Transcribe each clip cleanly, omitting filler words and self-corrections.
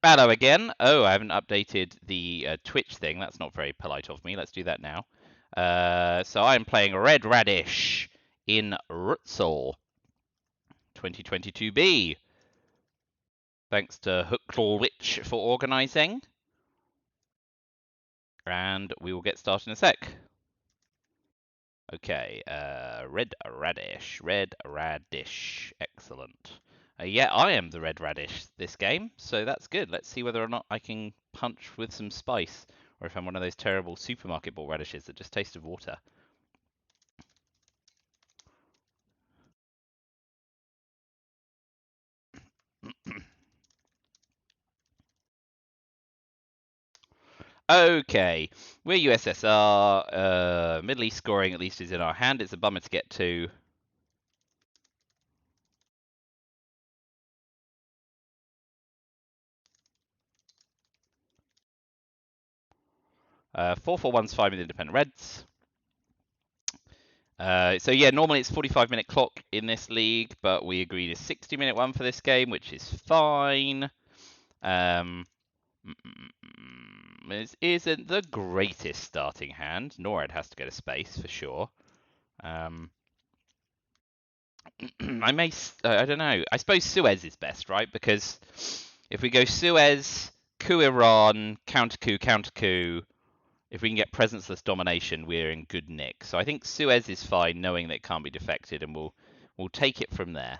Hello again. Oh, I haven't updated the Twitch thing. That's not very polite of me. Let's do that now. So I'm playing redradish in RTSL 2022B. Thanks to Hooklich for organising. And we will get started in a sec. Okay, redradish. Excellent. Yeah, I am the red radish this game, so that's good. Let's see whether or not I can punch with some spice, or if I'm one of those terrible supermarket bought radishes that just taste of water. Okay, we're USSR. Middle East scoring at least is in our hand. It's a bummer to get to. Uh, 4-4-1's fine with independent reds. So yeah, normally it's 45-minute clock in this league, but we agreed a 60-minute one for this game, which is fine. This isn't the greatest starting hand. Norad has to get a space for sure. I don't know. I suppose Suez is best, right? Because if we go Suez, coup Iran, counter coup, if we can get presenceless domination, we're in good nick. So I think Suez is fine, knowing that it can't be defected, and we'll take it from there.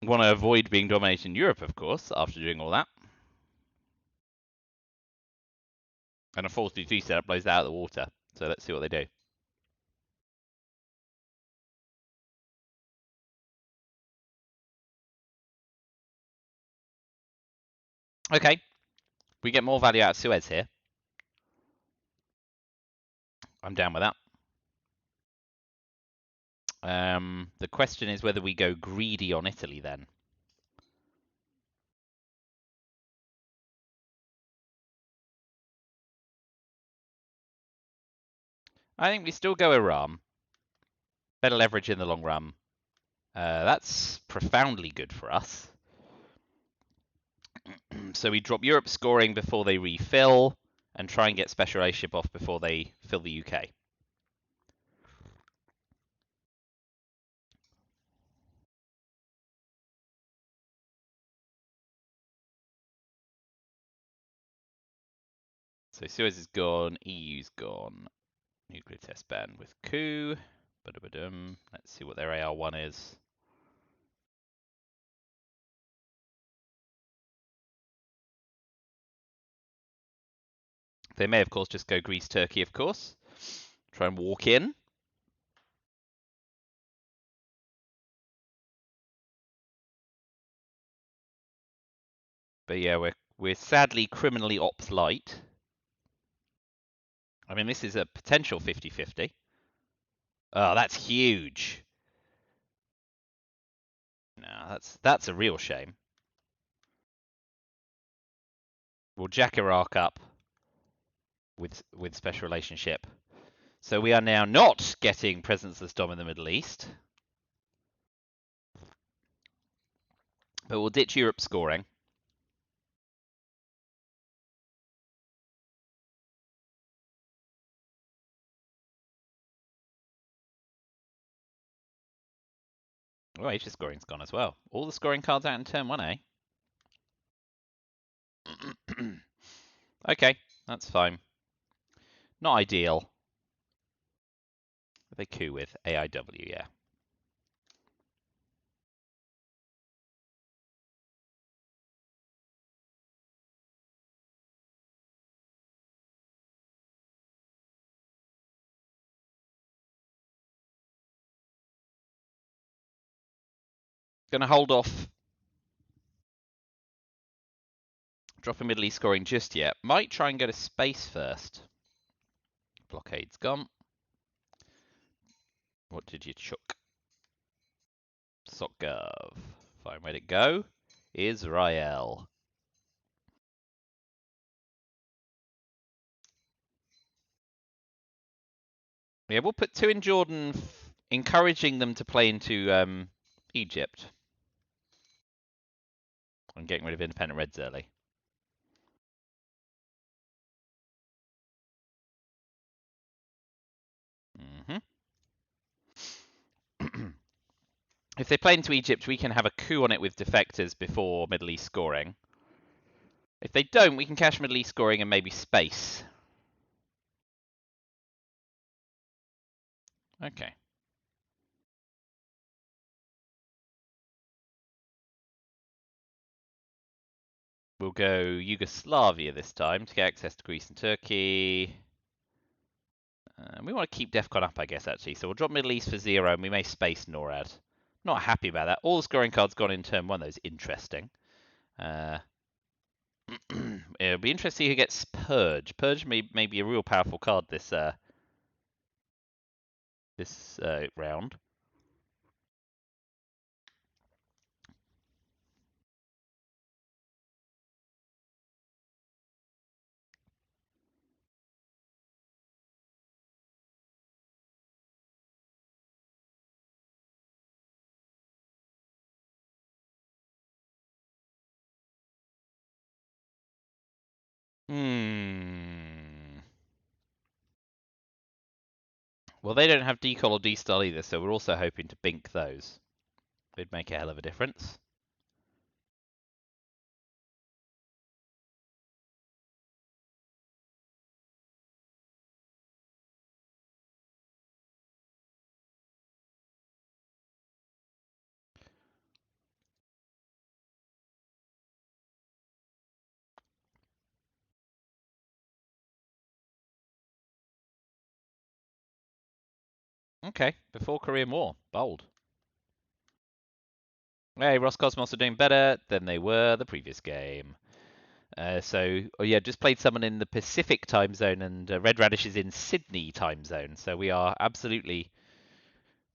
Want to avoid being dominated in Europe, of course, after doing all that. And a false D2 setup blows that out of the water. So let's see what they do. Okay, we get more value out of Suez here. I'm down with that. The question is whether we go greedy on Italy then. I think we still go Iran. Better leverage in the long run. That's profoundly good for us. So we drop Europe scoring before they refill and try and get special relationship off before they fill the UK. So Suez is gone, EU's gone. Nuclear test ban with coup. Let's see what their AR1 is. They may, of course, just go Greece, Turkey, of course. Try and walk in. But yeah, we're sadly criminally ops light. I mean, this is a potential 50-50. Oh, that's huge. No, that's a real shame. We'll jack Iraq up with special relationship. So we are now not getting presenceless dom in the Middle East. But we'll ditch Europe scoring. Oh, Asia scoring's gone as well. All the scoring cards out in turn 1, eh? Okay, that's fine. Not ideal. What they coup with? AIW, yeah. Gonna hold off dropping Middle East scoring just yet. Might try and go to space first. Blockade's gone. What did you chuck? Sokgov. Fine, where'd it go? Israel. Yeah, we'll put 2 in Jordan, encouraging them to play into Egypt. and getting rid of independent reds early. Mm-hmm. If they play into Egypt, we can have a coup on it with defectors before Middle East scoring. If they don't, we can cash Middle East scoring and maybe space. Okay. We'll go Yugoslavia this time to get access to Greece and Turkey. We want to keep DEFCON up, I guess, actually. So we'll drop Middle East for 0, and we may space NORAD. Not happy about that. All the scoring cards gone in turn 1, though, is interesting. It'll be interesting to see who gets Purge. Purge may be a real powerful card this round. Well, they don't have Decol or D-Style either, so we're also hoping to bink those. It'd make a hell of a difference. Okay, before Korean War. Bold. Hey, Roscosmos are doing better than they were the previous game. Yeah, just played someone in the Pacific time zone, and redradish is in Sydney time zone. So we are absolutely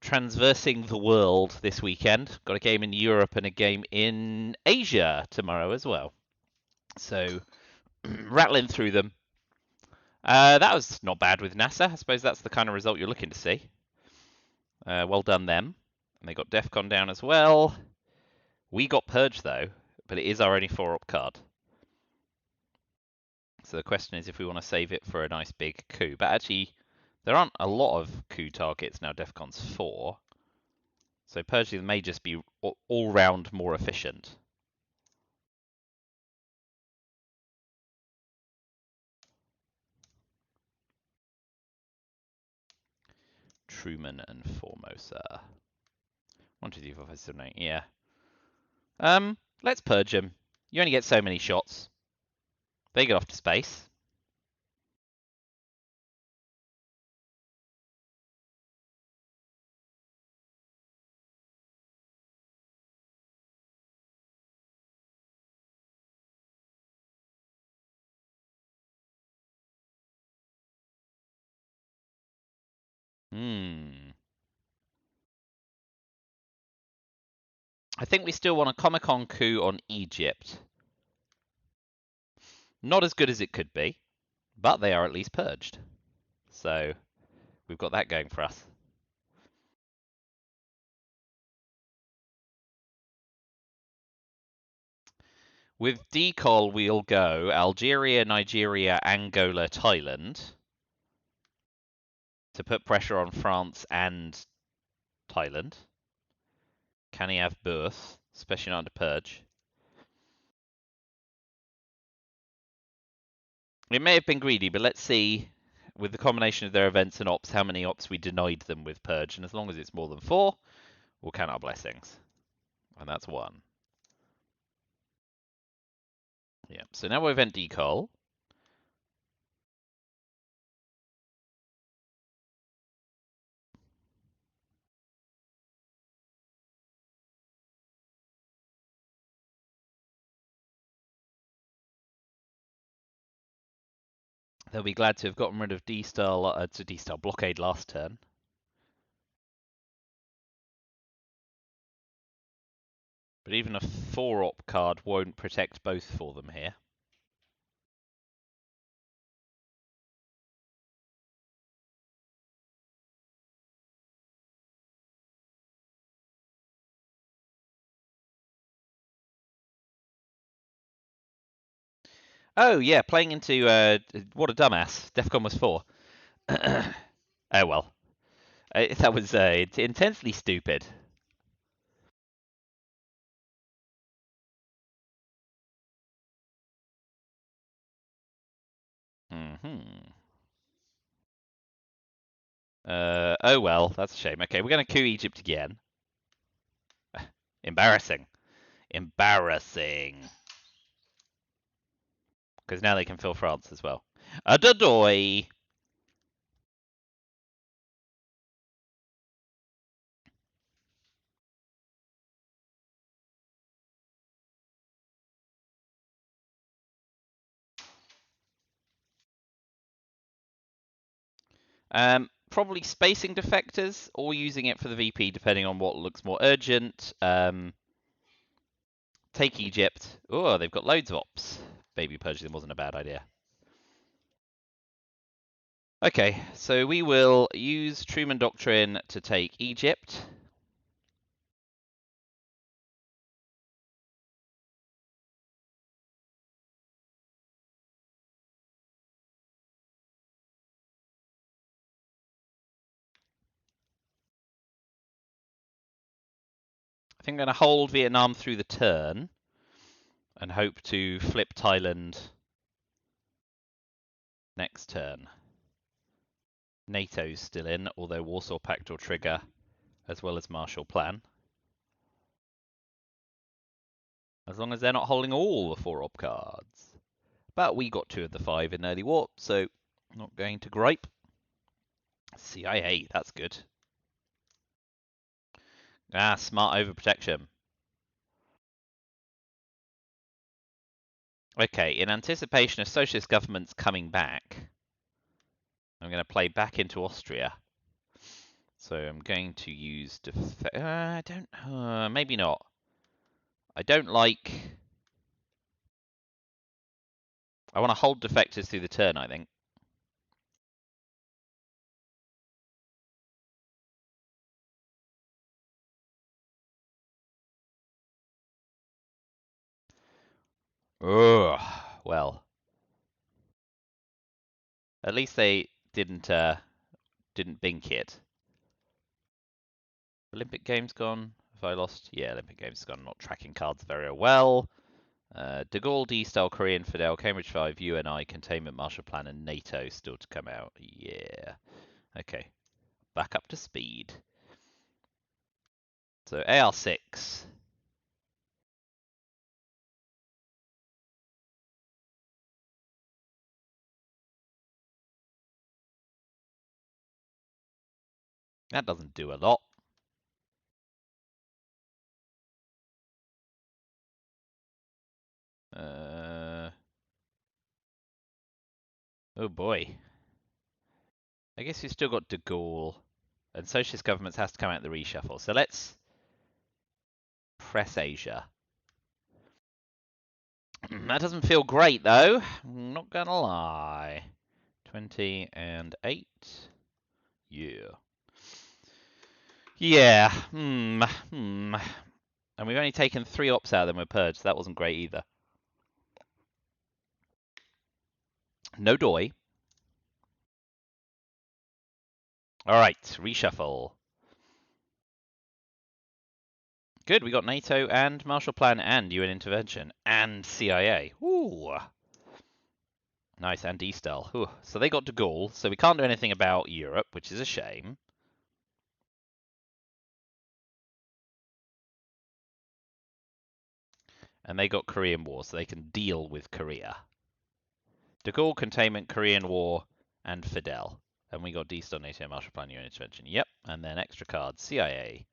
transversing the world this weekend. Got a game in Europe and a game in Asia tomorrow as well. So rattling through them. That was not bad with NASA. I suppose that's the kind of result you're looking to see. Well done them. And they got DEFCON down as well. We got Purge though, but it is our only 4-op card. So the question is if we want to save it for a nice big coup. But actually, there aren't a lot of coup targets now. DEFCON's 4. So Purge may just be all round more efficient. Truman and Formosa. 1, 2, 3, 4, 5, 6, 7, 8. Yeah. Let's purge them. You only get so many shots. They get off to space. I think we still want a Comic-Con coup on Egypt. Not as good as it could be, but they are at least purged. So we've got that going for us. With Decol, we'll go Algeria, Nigeria, Angola, Thailand to put pressure on France and Thailand. Can he have both, especially not under purge? It may have been greedy, but let's see, with the combination of their events and ops, how many ops we denied them with purge. And as long as it's more than 4, we'll count our blessings. And that's 1. Yeah, so now we're event Decol. They'll be glad to have gotten rid of D-Style to D-Style blockade last turn. But even a 4-op card won't protect both for them here. Oh yeah, playing into what a dumbass. DEFCON was 4. Oh well, that was intensely stupid. Hmm. Oh well, that's a shame. Okay, we're going to coup Egypt again. Embarrassing. Embarrassing. Because now they can fill France as well. Adodoy! Probably spacing defectors or using it for the VP, depending on what looks more urgent. Take Egypt. Oh, they've got loads of ops. Maybe purging them wasn't a bad idea. Okay, so we will use Truman Doctrine to take Egypt. I think I'm going to hold Vietnam through the turn and hope to flip Thailand next turn. NATO's still in, although Warsaw Pact will trigger as well as Marshall Plan. As long as they're not holding all the 4 op cards. But we got 2 of the 5 in early warp, so not going to gripe. CIA, that's good. Ah, smart overprotection. Okay, in anticipation of socialist governments coming back, I'm going to play back into Austria. So I'm going to use I don't. Maybe not. I don't like. I want to hold defectors through the turn. I think. Ugh. Well, at least they didn't bink it. Olympic Games gone. Have I lost? Yeah, Olympic Games gone. Not tracking cards very well. De Gaulle, D-Style, Korean, Fidel, Cambridge 5, UNI, Containment, Marshall Plan, and NATO still to come out. Yeah. Okay. Back up to speed. So AR6. That doesn't do a lot. Oh boy. I guess we've still got De Gaulle. And socialist governments has to come out the reshuffle. So let's press Asia. That doesn't feel great though. I'm not gonna lie. 20 and 8. Yeah. Yeah. And we've only taken 3 ops out of them with purge, so that wasn't great either. No doi. Alright, reshuffle. Good, we got NATO and Marshall Plan and UN intervention and CIA. Ooh. Nice, and D-Style. So they got De Gaulle, so we can't do anything about Europe, which is a shame. And they got Korean War, so they can deal with Korea. De Gaulle, Containment, Korean War, and Fidel. And we got D-Style, NATO, Marshall Plan, UN intervention. Yep, and then extra cards, CIA,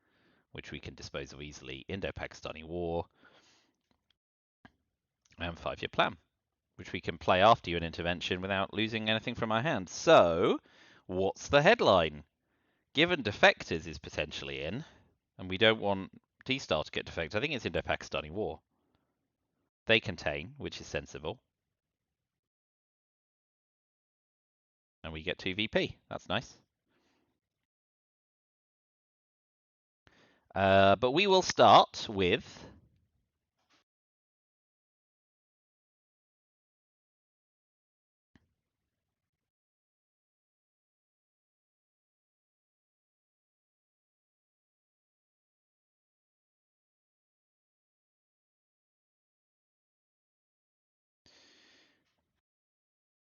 which we can dispose of easily. Indo-Pakistani War, and 5-year plan, which we can play after UN intervention without losing anything from our hand. So, what's the headline? Given defectors is potentially in, and we don't want D-Star to get defected, I think it's Indo-Pakistani War. They contain, which is sensible. And we get 2 VP. That's nice. But we will start with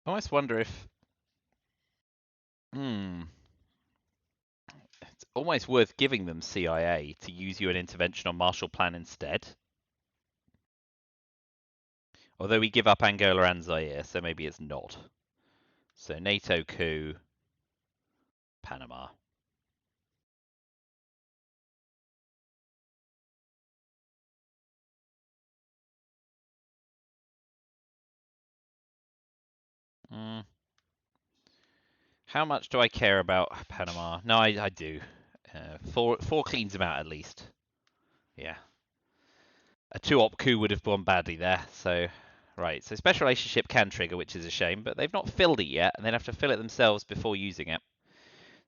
I almost wonder if... It's almost worth giving them CIA to use you an intervention on Marshall Plan instead. Although we give up Angola and Zaire, so maybe it's not. So NATO coup, Panama. Mm. How much do I care about Panama? No, I do. Four cleans them out at least. Yeah. A two-op coup would have gone badly there. So, right. So special relationship can trigger, which is a shame, but they've not filled it yet, and they'd have to fill it themselves before using it.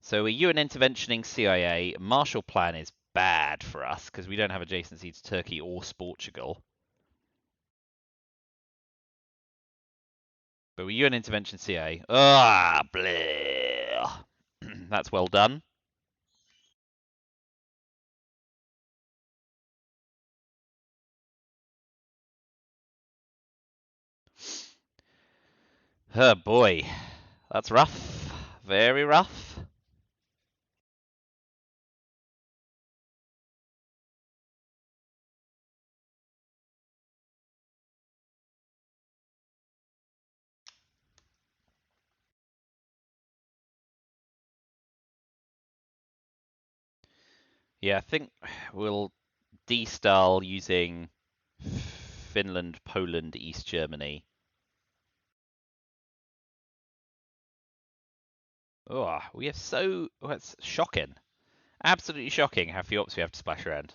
So a UN interventioning CIA Marshall Plan is bad for us because we don't have adjacency to Turkey or Portugal. But with UN intervention CIA, blah. That's well done. Oh boy, that's rough. Very rough. Yeah, I think we'll de-style using Finland, Poland, East Germany. Oh, we have so... Oh, that's shocking. Absolutely shocking how few ops we have to splash around.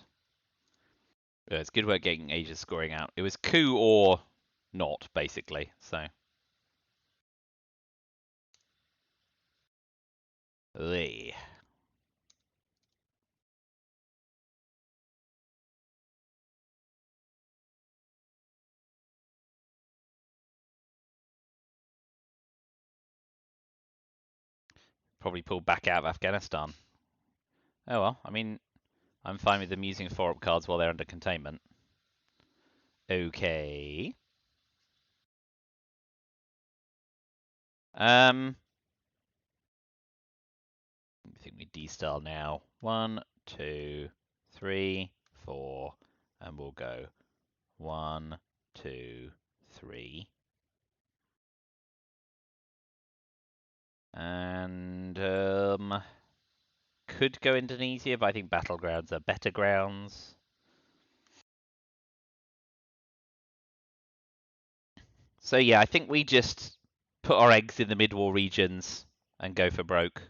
It's good work getting Asia scoring out. It was coup or not, basically. So, Ugh. Probably pulled back out of Afghanistan. Oh well, I mean, I'm fine with them using 4-up cards while they're under containment. Okay. I think we de-style now. 1, 2, 3, 4, and we'll go 1, 2, 3. And could go Indonesia, but I think battlegrounds are better grounds. So yeah, I think we just put our eggs in the mid-war regions and go for broke.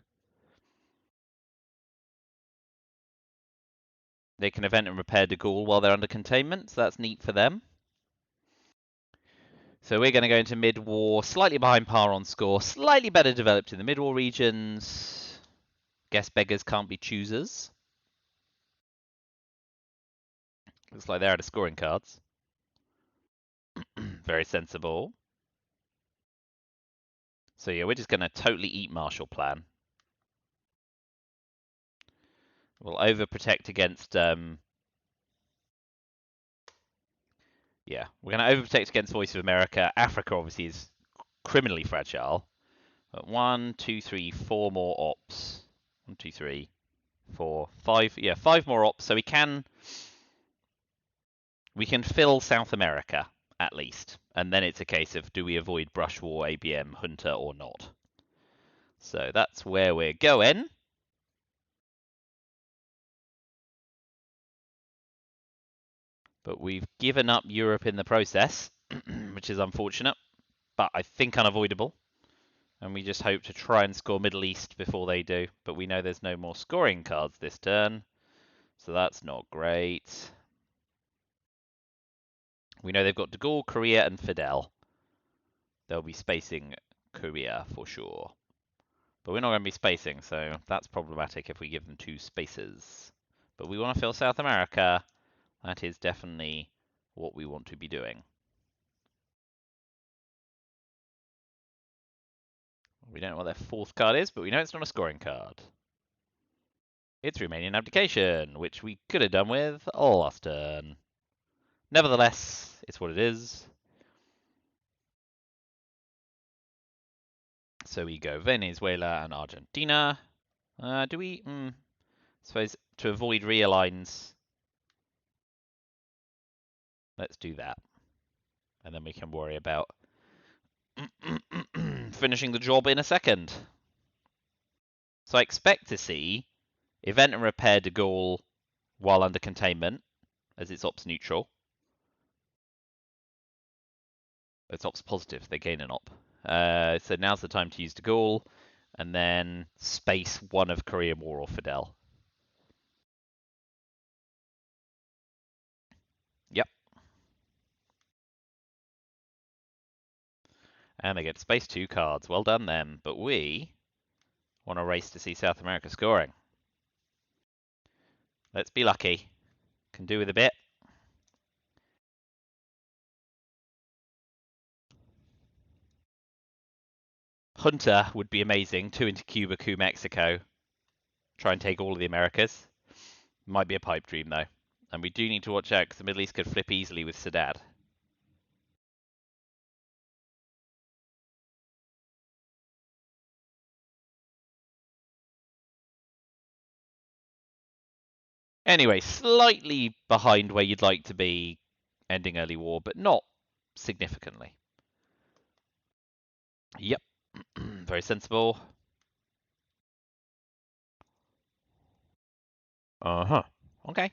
They can event and repair De Gaulle while they're under containment, so that's neat for them. So we're going to go into mid-war, slightly behind par on score, slightly better developed in the mid-war regions. Guess beggars can't be choosers. Looks like they're out of scoring cards. Very sensible. So yeah, we're just going to totally eat Marshall Plan. We'll overprotect against... yeah, we're going to overprotect against Voice of America. Africa obviously is criminally fragile. But 1, 2, 3, 4 more ops. 1, 2, 3, 4, 5. Yeah, 5 more ops. So we can fill South America at least, and then it's a case of do we avoid brush war, ABM, Hunter, or not. So that's where we're going. But we've given up Europe in the process, which is unfortunate, but I think unavoidable. And we just hope to try and score Middle East before they do. But we know there's no more scoring cards this turn, so that's not great. We know they've got De Gaulle, Korea, and Fidel. They'll be spacing Korea for sure. But we're not going to be spacing, so that's problematic if we give them 2 spaces. But we want to fill South America. That is definitely what we want to be doing. We don't know what their 4th card is, but we know it's not a scoring card. It's Romanian Abdication, which we could have done with last turn. Nevertheless, it's what it is. So we go Venezuela and Argentina. Do we? Suppose to avoid realigns, let's do that. And then we can worry about finishing the job in a second. So I expect to see event and repair de Gaulle while under containment, as it's ops neutral. It's ops positive, they gain an op. So now's the time to use de Gaulle, and then space one of Korean War or Fidel. Yep. And they get space 2 cards. Well done them. But we want to race to see South America scoring. Let's be lucky. Can do with a bit. Hunter would be amazing. 2 into Cuba, coup Mexico. Try and take all of the Americas. Might be a pipe dream, though. And we do need to watch out, because the Middle East could flip easily with Sadat. Anyway, slightly behind where you'd like to be ending early war, but not significantly. Yep. Very sensible. Uh-huh. Okay.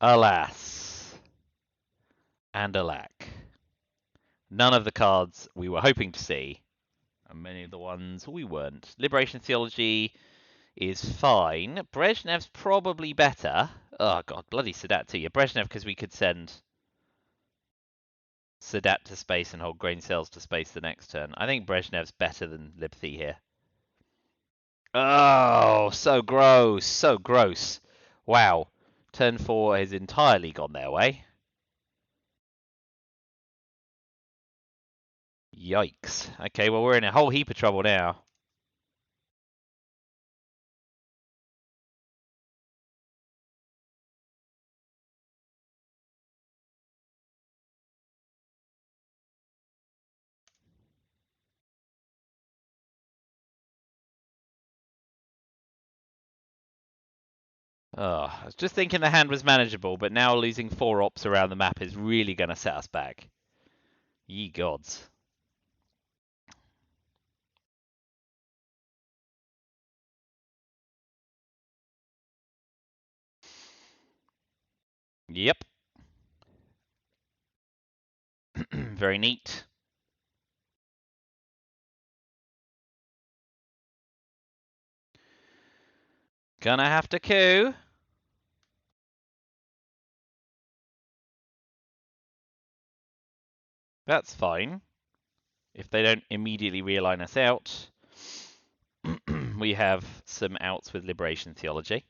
Alas. And alack. None of the cards we were hoping to see, and many of the ones we weren't. Liberation Theology is fine. Brezhnev's probably better. Oh, God, bloody Sadat to you. Brezhnev, because we could send Sadat to space and hold grain cells to space the next turn. I think Brezhnev's better than Libthi here. Oh, so gross. So gross. Wow. Turn 4 has entirely gone their way. Yikes. Okay, well, we're in a whole heap of trouble now. Oh, I was just thinking the hand was manageable, but now losing 4 ops around the map is really going to set us back. Ye gods. Yep. Very neat. Gonna have to coup. That's fine. If they don't immediately realign us out, we have some outs with Liberation Theology.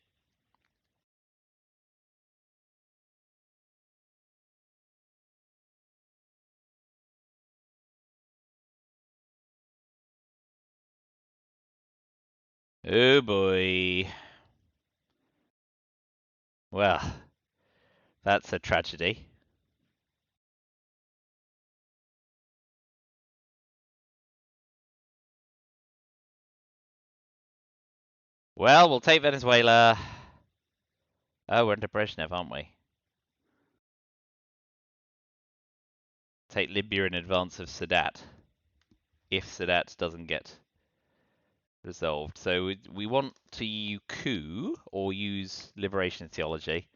Oh boy. Well, that's a tragedy. Well, we'll take Venezuela. Oh, we're into Brezhnev, aren't we? Take Libya in advance of Sadat. If Sadat doesn't get resolved. So we want to coup or use Liberation Theology.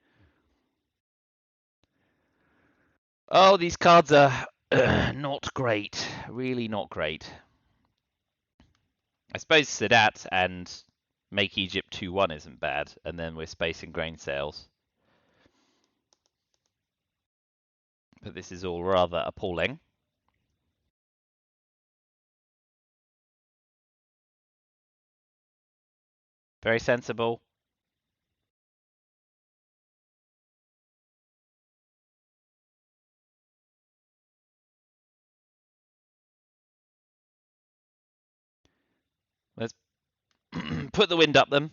Oh, these cards are not great. Really not great. I suppose Sadat and make Egypt 2-1 isn't bad, and then we're spacing grain sales. But this is all rather appalling. Very sensible. Let's put the wind up them.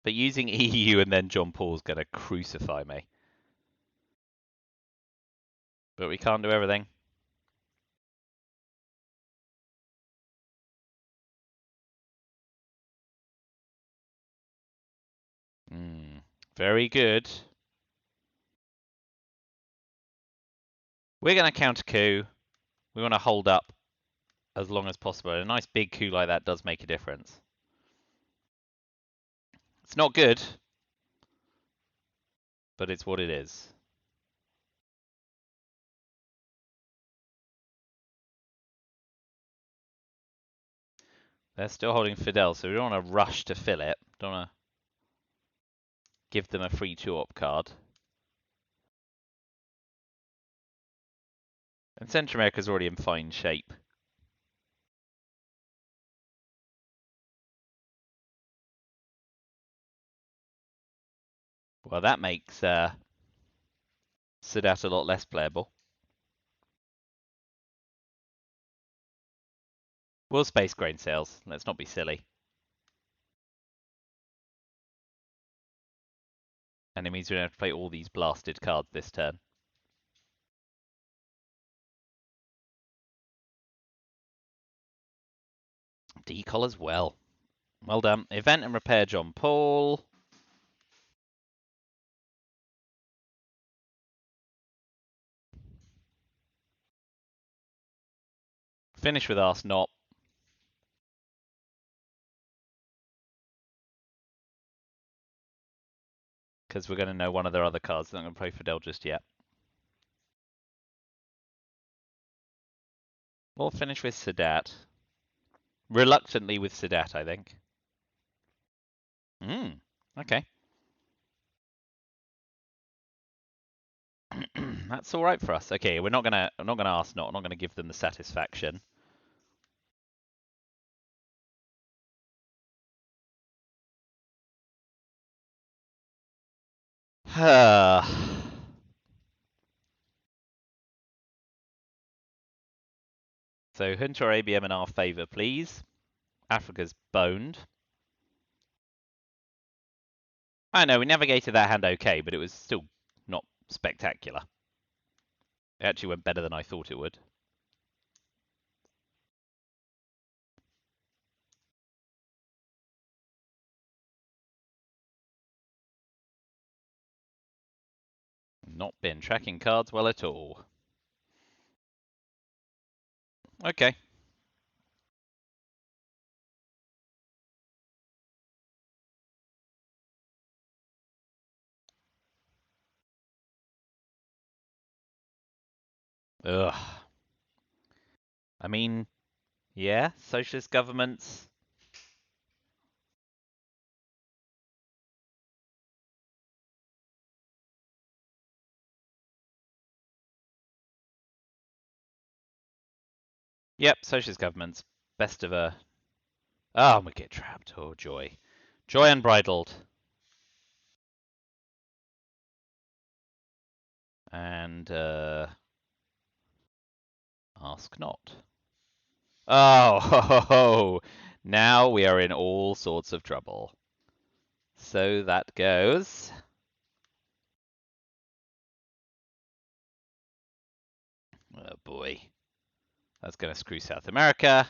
But using EU and then John Paul's going to crucify me. But we can't do everything. Very good. We're going to counter coup. We want to hold up as long as possible. A nice big coup like that does make a difference. It's not good, but it's what it is. They're still holding Fidel, so we don't want to rush to fill it. Don't want to give them a free 2-op card. And Central America's already in fine shape. Well, that makes Sadat a lot less playable. We'll space grain sales. Let's not be silly. And it means we don't have to play all these blasted cards this turn. Decol as well. Well done. Event and repair John Paul. Finish with Ask Not. Because we're going to know one of their other cards. They're not going to play Fidel just yet. We'll finish with Sadat. Reluctantly with Sadat, I think. Okay. That's all right for us. Okay, I'm not gonna ask not. I'm not gonna give them the satisfaction. So Hunter ABM in our favour, please. Africa's boned. I know we navigated that hand okay, but it was still not spectacular. It actually went better than I thought it would. Not been tracking cards well at all. Okay. Ugh. I mean, yeah, socialist governments. Yep, socialist governments. Best of a. Oh, we get trapped. Oh, joy. Joy unbridled. And ask not. Oh, ho, ho, ho. Now we are in all sorts of trouble. So that goes. Oh boy. That's going to screw South America.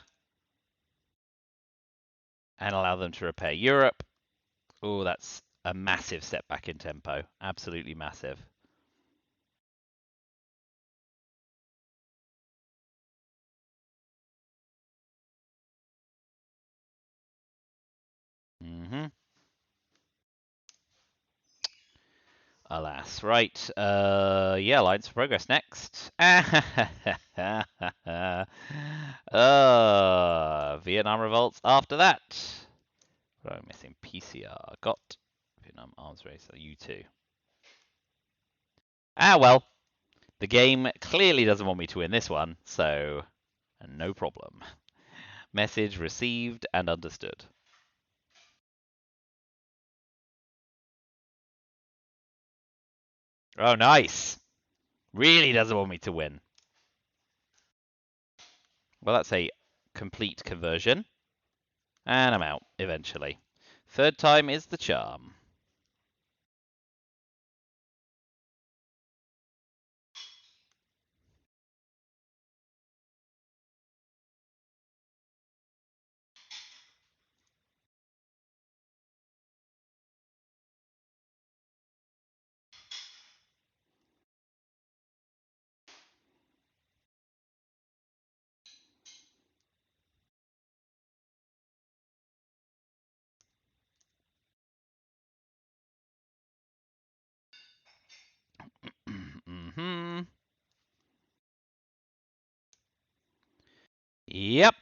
And allow them to repair Europe. Oh, that's a massive setback in tempo. Absolutely massive. Alas, right. Yeah, Alliance for Progress next. Vietnam revolts after that. What am I missing? PCR. Got Vietnam arms race. U2. Ah, well. The game clearly doesn't want me to win this one, so no problem. Message received and understood. Oh, nice. Really doesn't want me to win. Well, that's a complete conversion. And I'm out, eventually. Third time is the charm. Mm-hmm. Yep.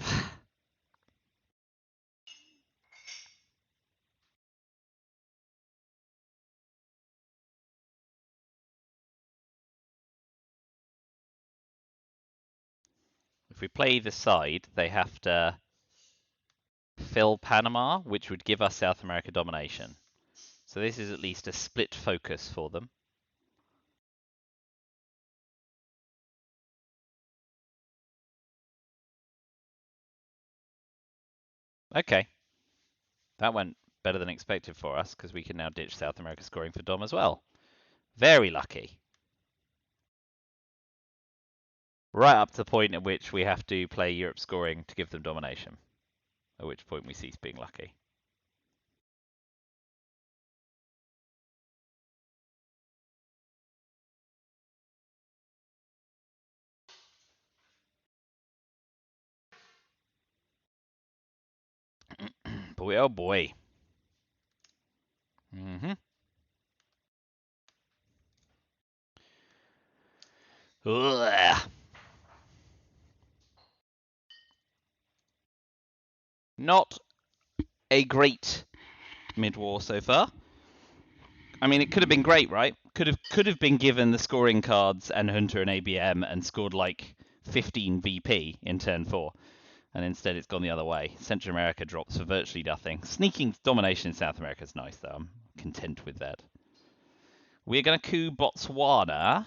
If we play the side, they have to fill Panama, which would give us South America domination. So this is at least a split focus for them. Okay. That went better than expected for us, because we can now ditch South America scoring for Dom as well. Very lucky. Right up to the point at which we have to play Europe scoring to give them domination. At which point we cease being lucky. Boy, oh boy. Mm-hmm. Ugh. Not a great mid-war so far. I mean, it could have been great, right? Could have been given the scoring cards and Hunter and ABM and scored like 15 VP in turn 4. And instead it's gone the other way. Central America drops for virtually nothing. Sneaking domination in South America is nice, though. I'm content with that. We're going to coup Botswana,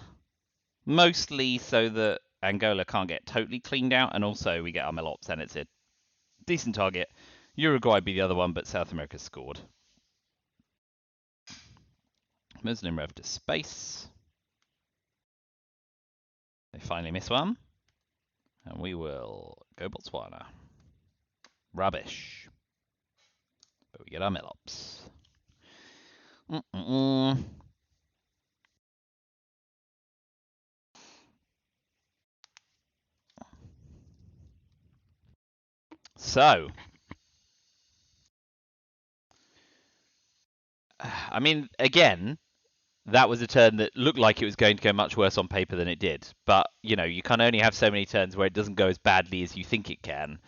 mostly so that Angola can't get totally cleaned out, and also we get our Melops, and it's a decent target. Uruguay would be the other one, but South America scored. Muslim rev to space. They finally miss one. And we will go Botswana. Rubbish. But we get our Melops. So, I mean, again, that was a turn that looked like it was going to go much worse on paper than it did. But, you know, you can only have so many turns where it doesn't go as badly as you think it can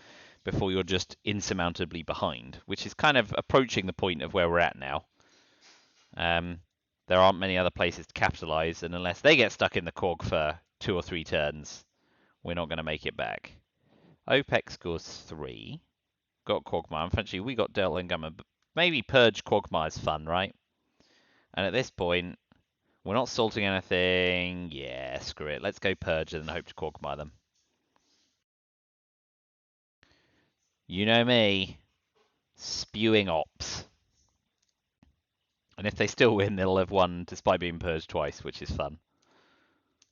before you're just insurmountably behind, which is kind of approaching the point of where we're at now. There aren't many other places to capitalize, and unless they get stuck in the cork for 2 or 3 turns, we're not going to make it back. OPEC scores 3. Got Quagmire. Unfortunately, we got Delta and Gamma, but maybe Purge Quagmire is fun, right? And at this point, we're not salting anything. Yeah, screw it. Let's go Purge and hope to Quagmire them. You know me. Spewing ops. And if they still win, they'll have won despite being purged twice, which is fun.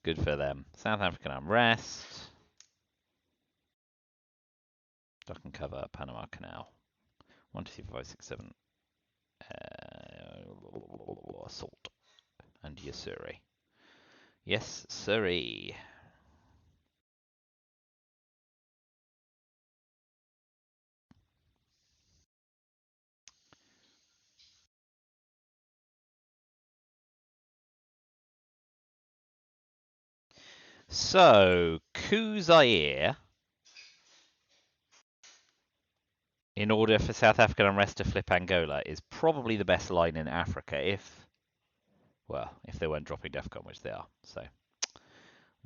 Good for them. South African unrest. Duck and cover, Panama Canal. 1, 2, 3, 4, 5, 6, 7. Assault. And yes, sirree. Yes, sirree. So, coup Zaire, in order for South African unrest to flip Angola, is probably the best line in Africa if, well, if they weren't dropping DEFCON, which they are. So,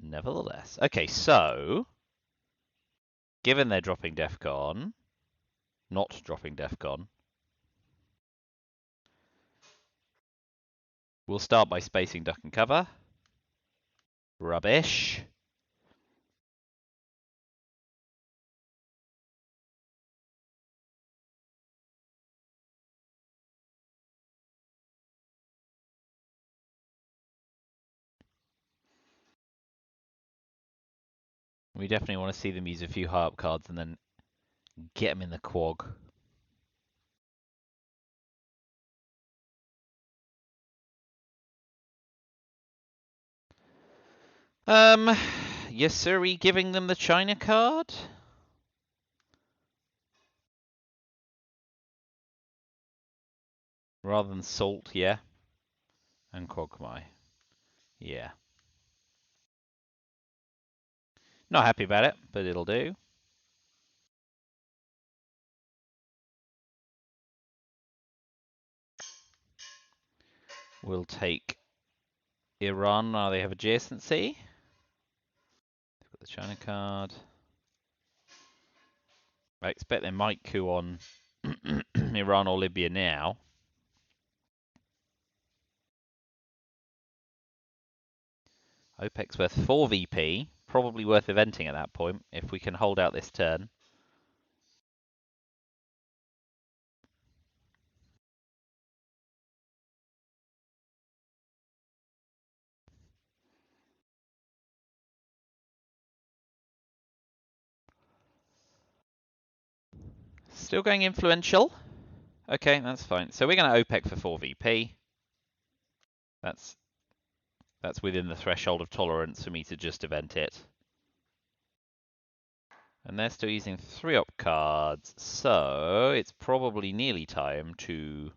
nevertheless. Okay, so, given they're dropping DEFCON, not dropping DEFCON, we'll start by spacing duck and cover. Rubbish. We definitely want to see them use a few high up cards and then get them in the quag. Yes, sir. Are we giving them the China card? Rather than salt, yeah. And Quagmire. Yeah. Not happy about it, but it'll do. We'll take Iran. Now they have adjacency. They've got the China card. I expect they might coup on Iran or Libya now. OPEC's worth 4 VP. Probably worth eventing at that point if we can hold out this turn. Still going influential. Okay, that's fine. So we're going to OPEC for 4 VP. That's within the threshold of tolerance for me to just event it. And they're still using 3-op cards, so it's probably nearly time to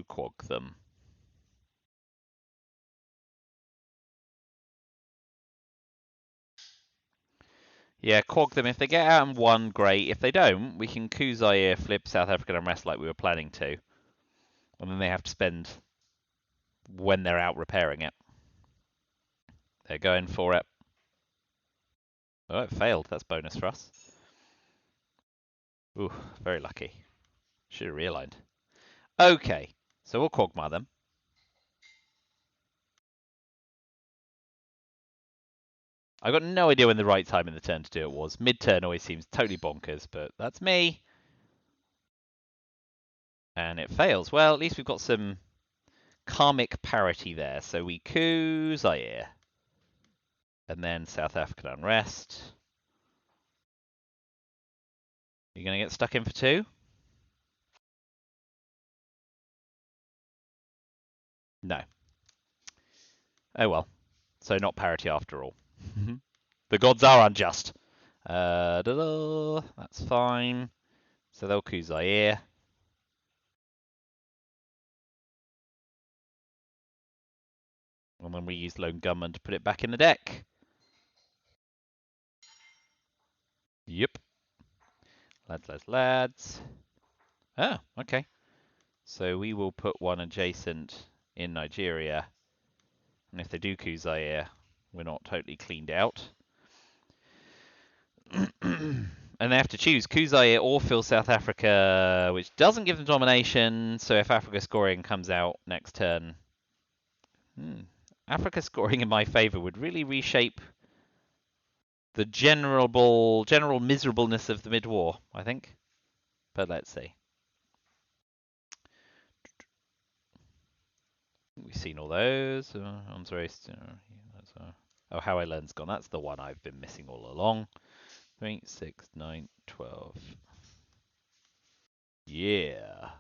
quag them. Yeah, quag them. If they get out in 1, great. If they don't, we can coup Zaire, flip South African unrest like we were planning to. And then they have to spend when they're out repairing it. They're going for it. Oh, it failed. That's bonus for us. Ooh, very lucky. Should have realigned. Okay, so we'll quagmire them. I've got no idea when the right time in the turn to do it was. Mid-turn always seems totally bonkers, but that's me. And it fails. Well, at least we've got some karmic parity there. So we coup Zaire. And then South African unrest. You're going to get stuck in for 2? No. Oh well. So not parity after all. The gods are unjust. That's fine. So they'll coup Zaire. And then we use Lone Gunman to put it back in the deck. Yep. Lads. Oh, okay. So we will put one adjacent in Nigeria. And if they do coup Zaire, we're not totally cleaned out. And they have to choose coup Zaire or fill South Africa, which doesn't give them domination. So if Africa scoring comes out next turn, Africa scoring in my favor would really reshape the general miserableness of the mid-war, I think. But let's see. We've seen all those. Arms race. Oh, How I Learn's gone. That's the one I've been missing all along. 3, 6, 9, 12. Yeah.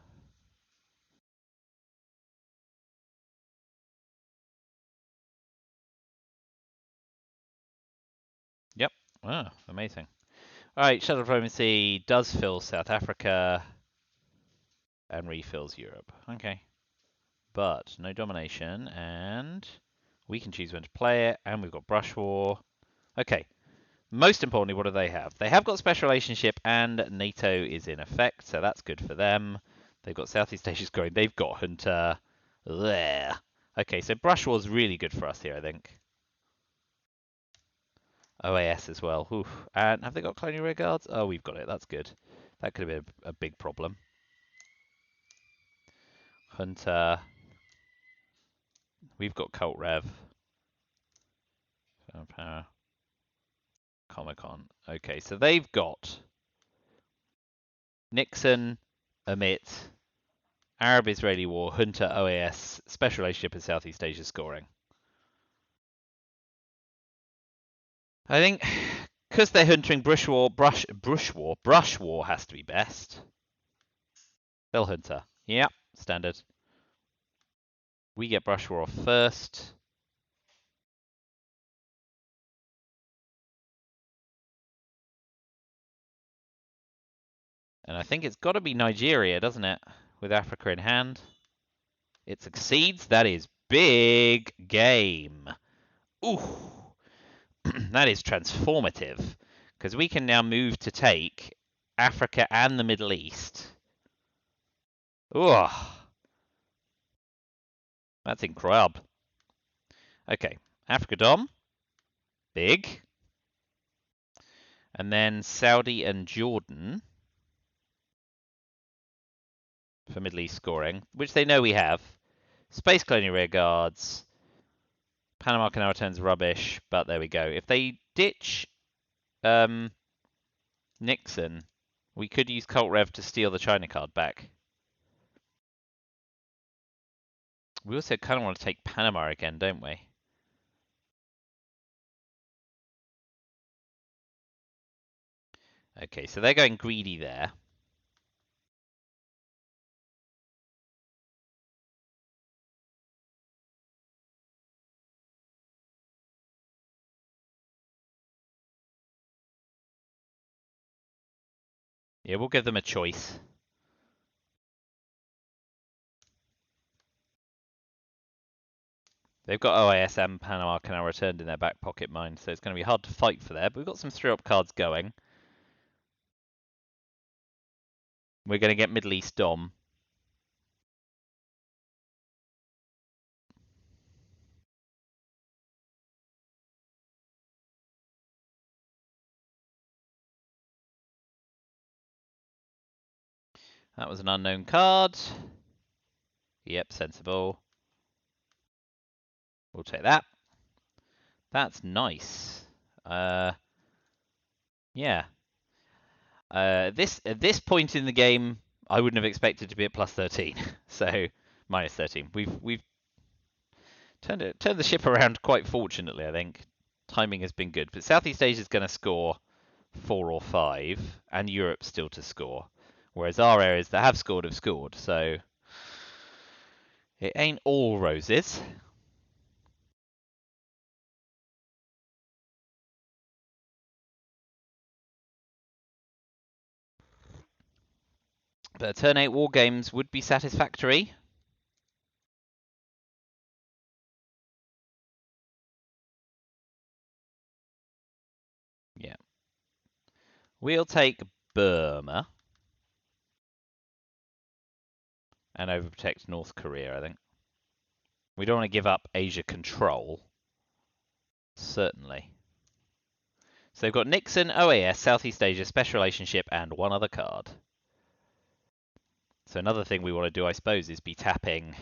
Yep. Ah, amazing. All right, shuttle diplomacy does fill South Africa and refills Europe. Okay. But no domination, and we can choose when to play it, and we've got brush war. Okay. Most importantly, what do they have? They have got special relationship, and NATO is in effect, so that's good for them. They've got Southeast Asia's growing. They've got Junta. There. Okay, so brush war's really good for us here, I think. OAS as well. Oof. And have they got colonial rearguards? Oh, we've got it. That's good. That could have been a big problem. Hunter. We've got Cult Rev. Power. Comic Con. Okay, so they've got Nixon, Amit, Arab-Israeli War, Junta, OAS, Special Relationship, and Southeast Asia scoring. I think because they're hunting brush war has to be best. They'll hunter. Yep, standard. We get brush war first. And I think it's got to be Nigeria, doesn't it? With Africa in hand. It succeeds. That is big game. Ooh. That is transformative. Because we can now move to take Africa and the Middle East. Ooh. That's incredible. Okay. Africa Dom. Big. And then Saudi and Jordan for Middle East scoring, which they know we have. Space Colonial Rear Guards. Panama Canal returns rubbish, but there we go. If they ditch Nixon, we could use Cult Rev to steal the China card back. We also kind of want to take Panama again, don't we? Okay, so they're going greedy there. Yeah, we'll give them a choice. They've got OAS and Panama Canal returned in their back pocket mine, so it's going to be hard to fight for there. But we've got some 3-up cards going. We're going to get Middle East Dom. That was an unknown card. Yep, sensible. We'll take that. That's nice. Yeah. At this point in the game, I wouldn't have expected to be at plus 13. So minus 13. We've turned the ship around quite fortunately, I think. Timing has been good. But Southeast Asia is going to score 4 or 5, and Europe still to score. Whereas our areas that have scored. So it ain't all roses. But turn 8 war games would be satisfactory. Yeah. We'll take Burma and overprotect North Korea, I think. We don't want to give up Asia control. Certainly. So they've got Nixon, OAS, Southeast Asia, Special Relationship, and one other card. So another thing we want to do, I suppose, is be tapping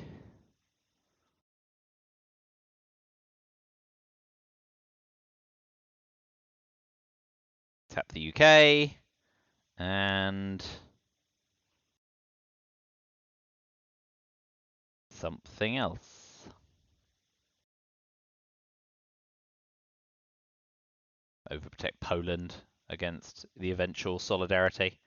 tap the UK and something else. Overprotect Poland against the eventual solidarity.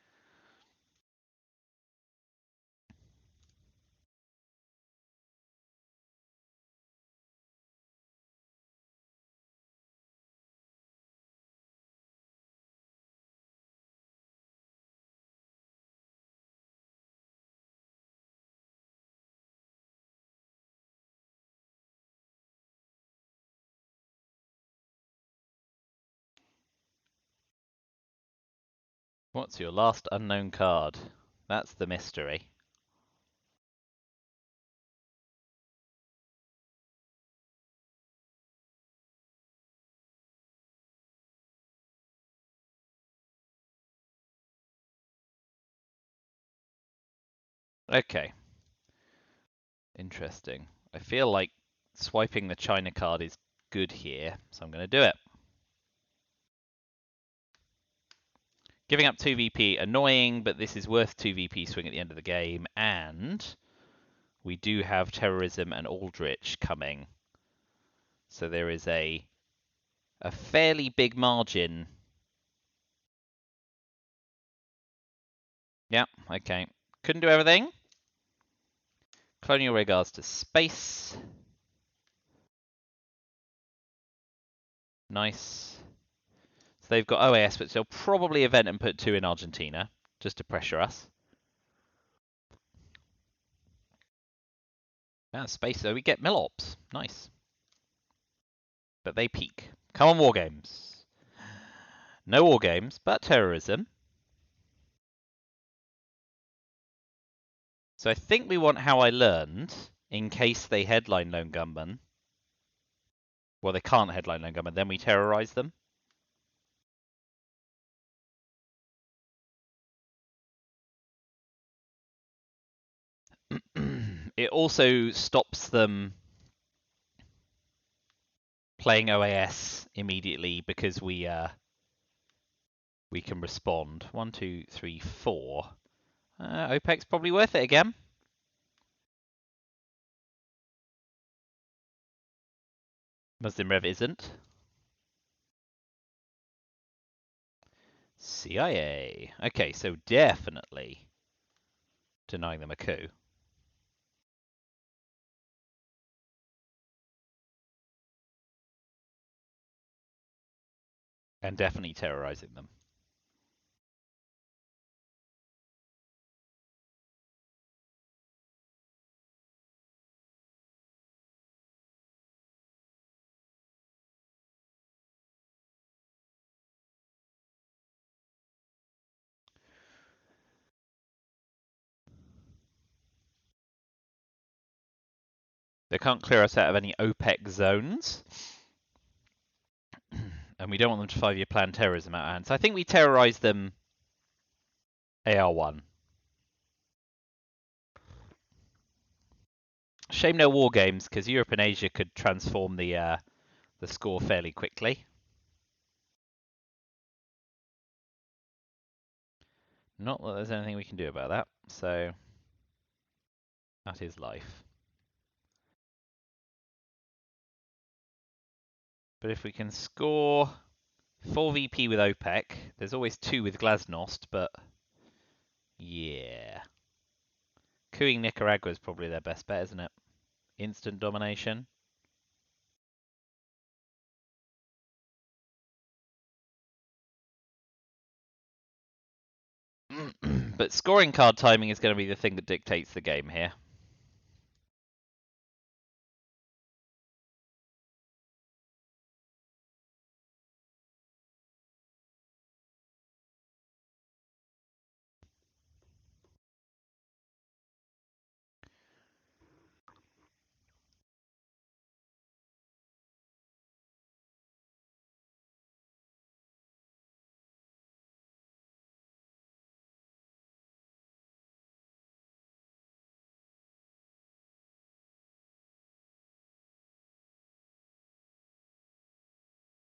What's your last unknown card? That's the mystery. Okay. Interesting. I feel like swiping the China card is good here, so I'm going to do it. Giving up 2 VP, annoying, but this is worth 2 VP swing at the end of the game, and we do have terrorism and Aldrich coming. So there is a a fairly big margin. Yeah, okay. Couldn't do everything. Colonial regards to space. Nice. So they've got OAS, but they'll probably event and put 2 in Argentina, just to pressure us. Space, though, we get Millops. Nice. But they peak. Come on, War Games. No War Games, but terrorism. So I think we want How I Learned, in case they headline Lone Gunman. Well, they can't headline Lone Gunman, then we terrorize them. It also stops them playing OAS immediately because we can respond. 1, 2, 3, 4. OPEC's probably worth it again. Muslim Rev isn't. CIA. Okay, so definitely denying them a coup. And definitely terrorizing them. They can't clear us out of any OPEC zones. And we don't want them to 5-year plan terrorism out of hand. So I think we terrorize them AR1. Shame no war games, because Europe and Asia could transform the score fairly quickly. Not that there's anything we can do about that, so that is life. But if we can score 4 VP with OPEC, there's always 2 with Glasnost, but yeah. Cooing Nicaragua is probably their best bet, isn't it? Instant domination. But scoring card timing is going to be the thing that dictates the game here.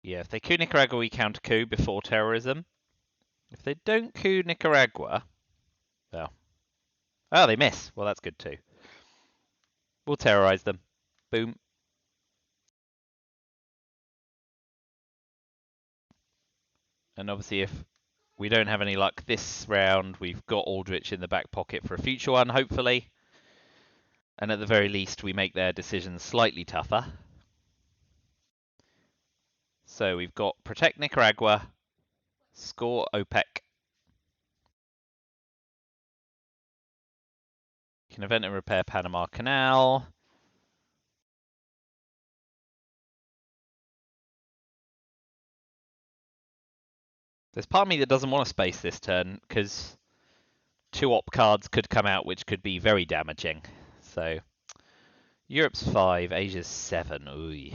Yeah, if they coup Nicaragua, we counter coup before terrorism. If they don't coup Nicaragua, well, oh, they miss. Well, that's good too. We'll terrorize them. Boom. And obviously, if we don't have any luck this round, we've got Aldrich in the back pocket for a future one, hopefully. And at the very least, we make their decisions slightly tougher. So we've got protect Nicaragua, score OPEC. Can event and repair Panama Canal. There's part of me that doesn't want to space this turn, because 2 op cards could come out, which could be very damaging. So Europe's 5, Asia's 7. Ooh.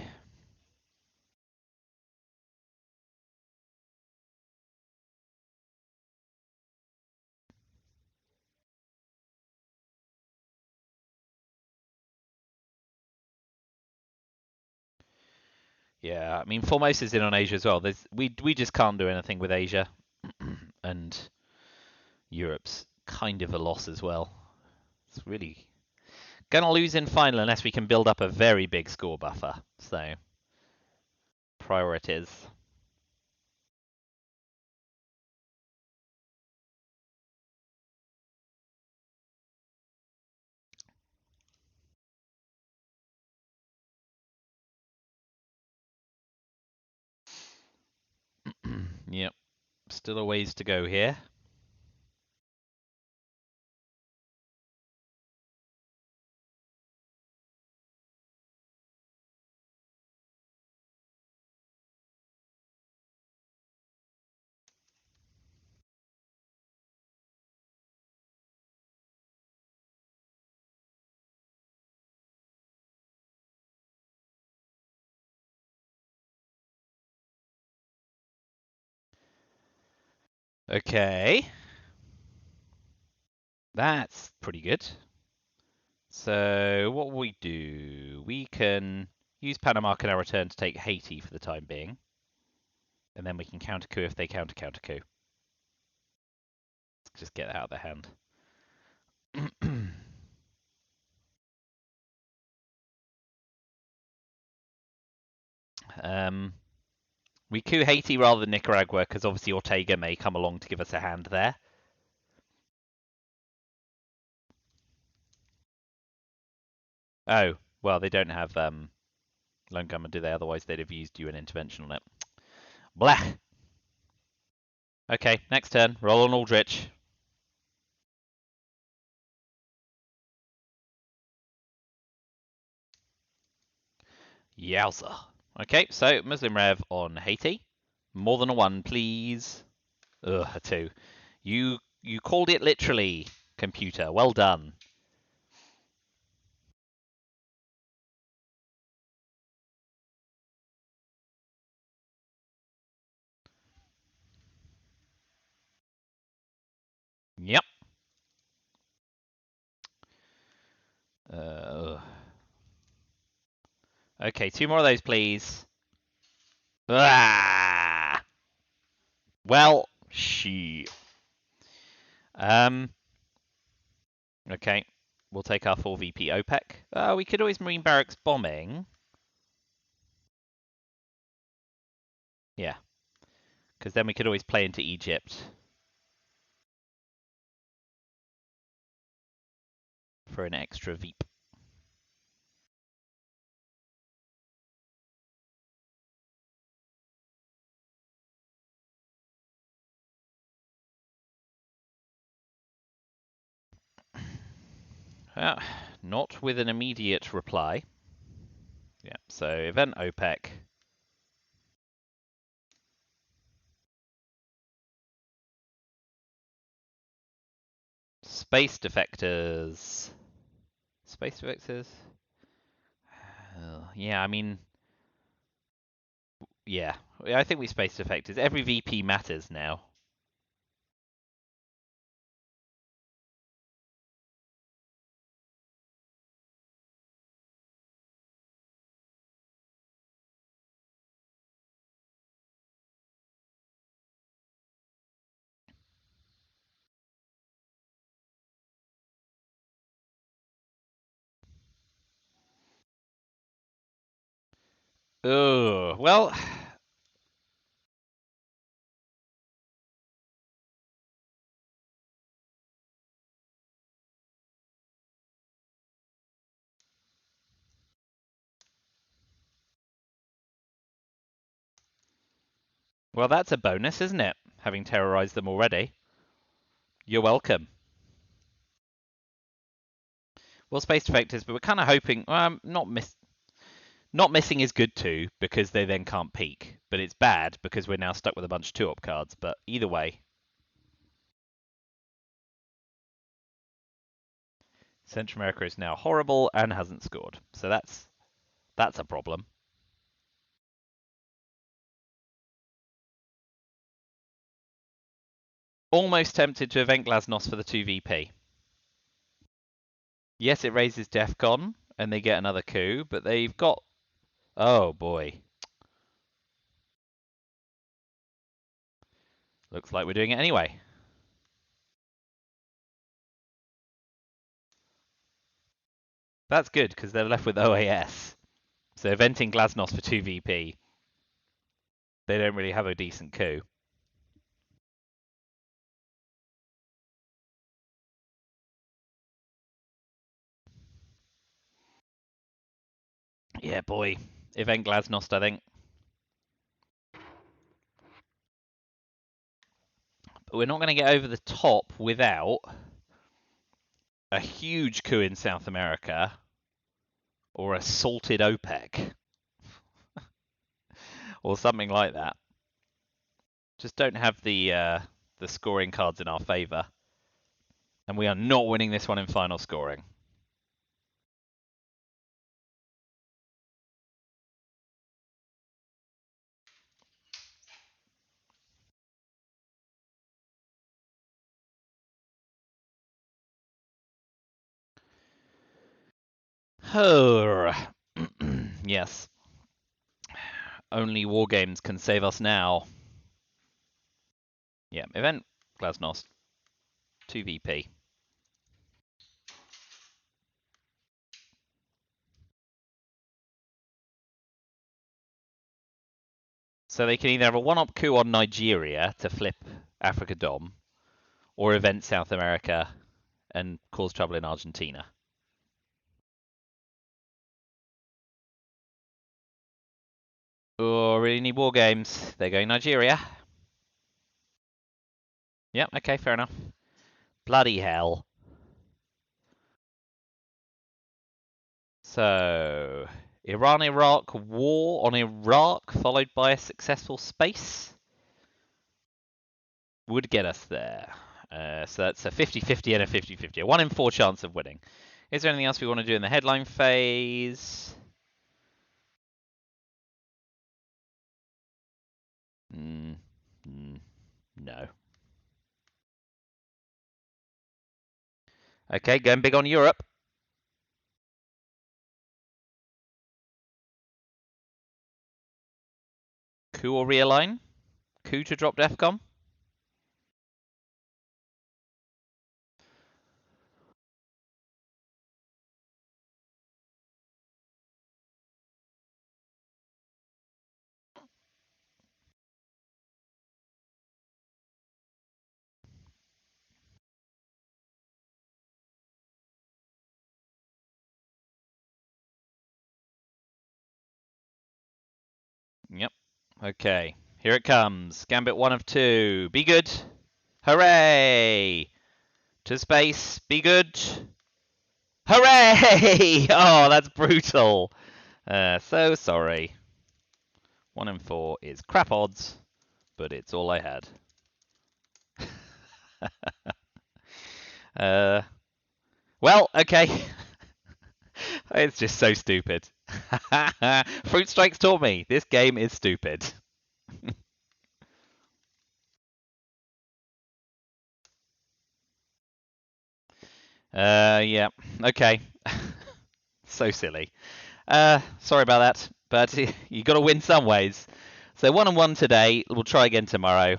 Yeah, I mean Formosa's in on Asia as well. We just can't do anything with Asia, and Europe's kind of a loss as well. It's really gonna lose in final unless we can build up a very big score buffer. So priorities. Yep, still a ways to go here. Okay, that's pretty good. So what will we do? We can use Panama Canal return to take Haiti for the time being, and then we can counter coup if they counter coup. Let's just get that out of their hand. We coup Haiti rather than Nicaragua because obviously Ortega may come along to give us a hand there. Oh, well, they don't have Lone Gunman, do they? Otherwise, they'd have used you an intervention on it. Blah. Okay, next turn. Roll on Aldrich. Yowza. Okay, so Muslim Rev on Haiti. More than a one, please. Ugh, a two. You called it literally, computer. Well done. Yep. Uh, okay, two more of those, please. Ah! Well, she. Um. Okay, we'll take our full VP OPEC. We could always Marine Barracks bombing. Yeah, because then we could always play into Egypt for an extra VP. Not with an immediate reply. Yeah, so event OPEC. Space defectors. Space defectors? Yeah, I mean, yeah. I think we space defectors. Every VP matters now. Oh, well, that's a bonus, isn't it? Having terrorized them already. You're welcome. Well, space defectors, but we're kind of hoping. Not missing is good too because they then can't peak, but it's bad because we're now stuck with a bunch of 2-op cards. But either way, Central America is now horrible and hasn't scored, so that's a problem. Almost tempted to event Glasnost for the 2VP. Yes, it raises DEFCON and they get another coup, but they've got. Oh boy. Looks like we're doing it anyway. That's good because they're left with OAS. So eventing Glasnost for 2VP. They don't really have a decent coup. Yeah, boy. Event Glasnost, I think. But we're not going to get over the top without a huge coup in South America or a salted OPEC or something like that. Just don't have the scoring cards in our favour. And we are not winning this one in final scoring. Yes. Only war games can save us now. Yeah, event Glasnost 2VP. So they can either have a one-up coup on Nigeria to flip Africa Dom, or event South America and cause trouble in Argentina. Oh, really need war games. They're going Nigeria. Yep, okay, fair enough. Bloody hell. So, Iran-Iraq war on Iraq, followed by a successful space, would get us there. So that's a 50-50 and a 50-50. A 1 in 4 chance of winning. Is there anything else we want to do in the headline phase? No. Okay, going big on Europe. Coup or realign? Coup to drop DEFCON? Yep. Okay, here it comes. Gambit 1 of 2. Be good. Hooray! To space. Be good. Hooray! Oh, that's brutal. So sorry. 1 in 4 is crap odds, but it's all I had. Well, okay. It's just so stupid. Fruit Strikes taught me. This game is stupid. Yeah. Okay. So silly. Sorry about that, but you got to win some ways. So 1 and 1 today. We'll try again tomorrow.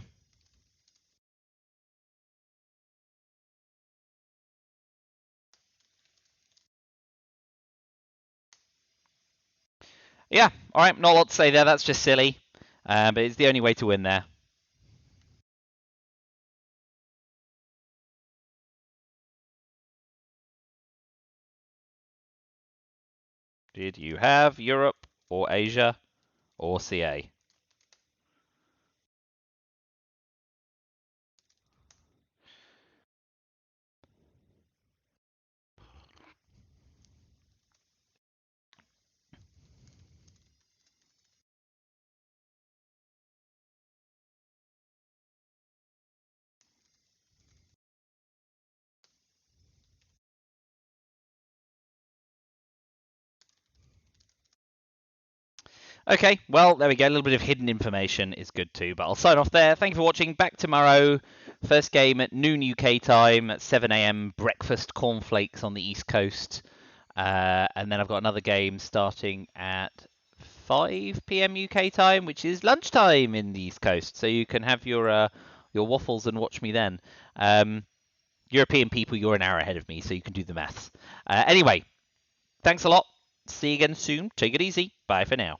Yeah. All right. Not a lot to say there. That's just silly. But it's the only way to win there. Did you have Europe or Asia or CA? Okay, well, there we go. A little bit of hidden information is good too, but I'll sign off there. Thank you for watching. Back tomorrow. First game at noon UK time at 7 a.m. Breakfast cornflakes on the East Coast. And then I've got another game starting at 5 p.m. UK time, which is lunchtime in the East Coast. So you can have your waffles and watch me then. European people, you're an hour ahead of me, so you can do the maths. Anyway, thanks a lot. See you again soon. Take it easy. Bye for now.